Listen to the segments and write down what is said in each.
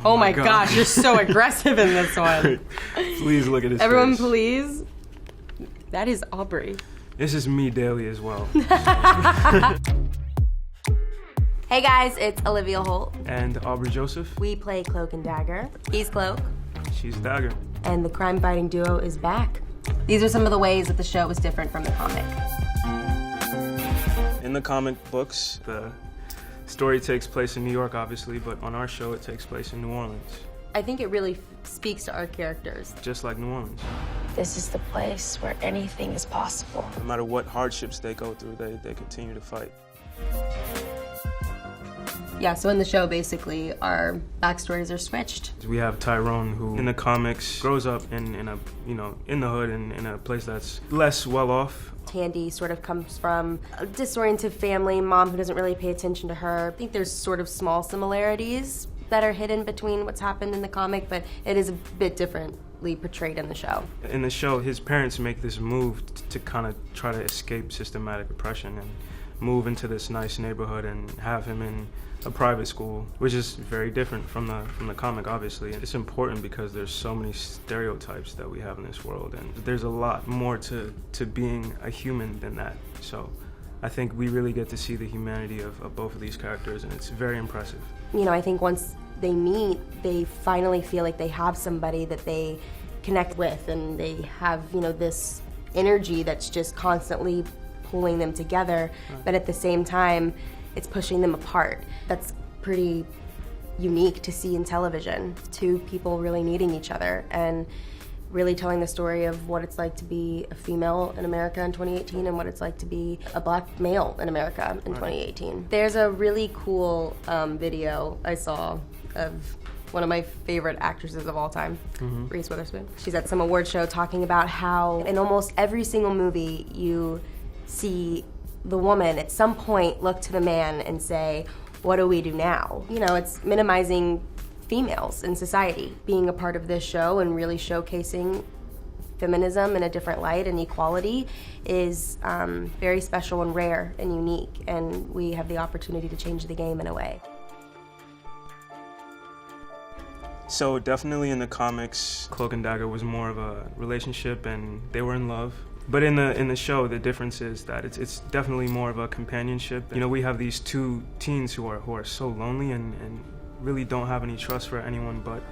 Oh my gosh, you're so aggressive in this one. Please look at his Everyone, face. please. That is Aubrey. This is me daily as well. Hey guys, it's Olivia Holt. And Aubrey Joseph. We play Cloak and Dagger. He's Cloak. She's Dagger. And the crime-fighting duo is back. These are some of the ways that the show is different from the comic. In the comic books, the story takes place in New York, obviously, but on our show, it takes place in New Orleans. I think it really speaks to our characters. Just like New Orleans. This is the place where anything is possible. No matter what hardships they go through, they continue to fight. Yeah, so in the show, basically, our backstories are switched. We have Tyrone, who in the comics grows up in a in the hood and in a place that's less well off. Tandy sort of comes from a disoriented family, mom who doesn't really pay attention to her. I think there's sort of small similarities that are hidden between what's happened in the comic, but it is a bit differently portrayed in the show. In the show, his parents make this move to kind of try to escape systematic oppression and move into this nice neighborhood and have him in a private school, which is very different from the comic, obviously. It's important because there's so many stereotypes that we have in this world, and there's a lot more to being a human than that. So I think we really get to see the humanity of both of these characters, and it's very impressive. You know, I think once they meet, they finally feel like they have somebody that they connect with, and they have, this energy that's just constantly pulling them together, but at the same time, it's pushing them apart. That's pretty unique to see in television. Two people really needing each other and really telling the story of what it's like to be a female in America in 2018 and what it's like to be a black male in America in 2018. There's a really cool video I saw of one of my favorite actresses of all time, Reese Witherspoon. She's at some award show talking about how in almost every single movie you see the woman at some point look to the man and say, what do we do now? It's minimizing females in society. Being a part of this show and really showcasing feminism in a different light and equality is very special and rare and unique, and we have the opportunity to change the game in a way. So definitely in the comics, Cloak and Dagger was more of a relationship and they were in love. But in the show, the difference is that it's definitely more of a companionship. We have these two teens who are so lonely and really don't have any trust for anyone but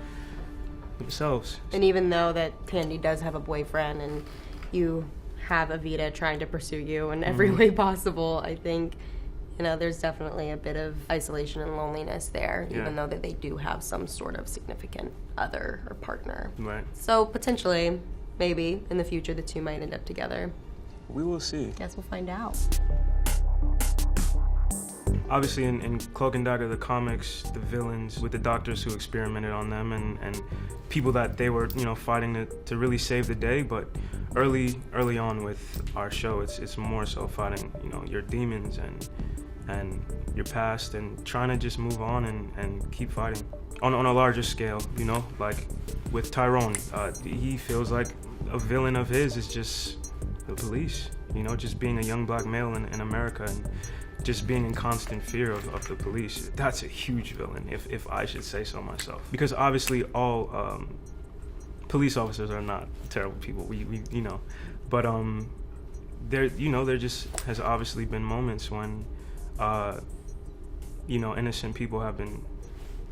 themselves. And even though that Tandy does have a boyfriend and you have Evita trying to pursue you in every way possible, I think, there's definitely a bit of isolation and loneliness there, even though that they do have some sort of significant other or partner. Right. So potentially, maybe in the future, the two might end up together. We will see. Guess we'll find out. Obviously, in Cloak and Dagger, the comics, the villains with the doctors who experimented on them and people that they were, fighting to really save the day. But early on with our show, it's more so fighting, your demons and your past and trying to just move on and keep fighting. On a larger scale, like with Tyrone, he feels like a villain of his is just the police, just being a young black male in America and just being in constant fear of the police. That's a huge villain, if I should say so myself. Because obviously all police officers are not terrible people, we but there just has obviously been moments when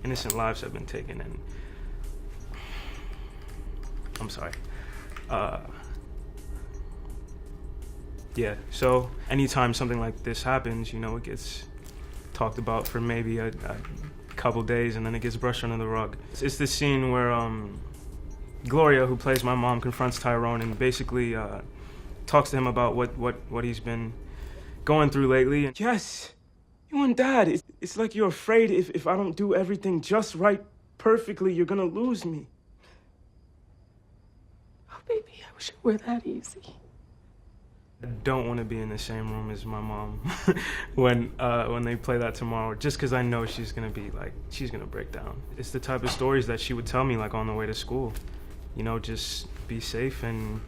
innocent lives have been taken, and I'm sorry. So anytime something like this happens, it gets talked about for maybe a couple days and then it gets brushed under the rug. It's this scene where Gloria, who plays my mom, confronts Tyrone and basically talks to him about what he's been going through lately. And yes, you and Dad, it's like you're afraid if I don't do everything just right, perfectly, you're gonna lose me. Oh, baby, I wish it were that easy. I don't want to be in the same room as my mom when they play that tomorrow, just because I know she's gonna break down. It's the type of stories that she would tell me on the way to school. Just be safe and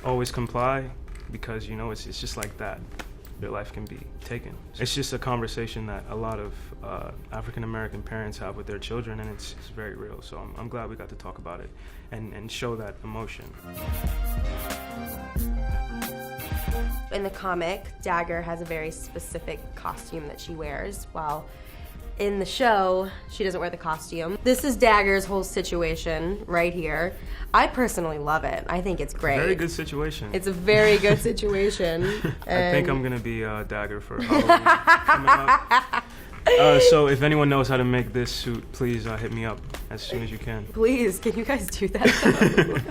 always comply, because it's just like that. your life can be taken. It's just a conversation that a lot of African American parents have with their children, and it's very real. So I'm glad we got to talk about it and show that emotion. In the comic, Dagger has a very specific costume that she wears, while in the show, she doesn't wear the costume. This is Dagger's whole situation right here. I personally love it. I think it's great. Very good situation. It's a very good situation. I think I'm gonna be Dagger for Halloween coming up. So if anyone knows how to make this suit, please hit me up as soon as you can. Please, can you guys do that?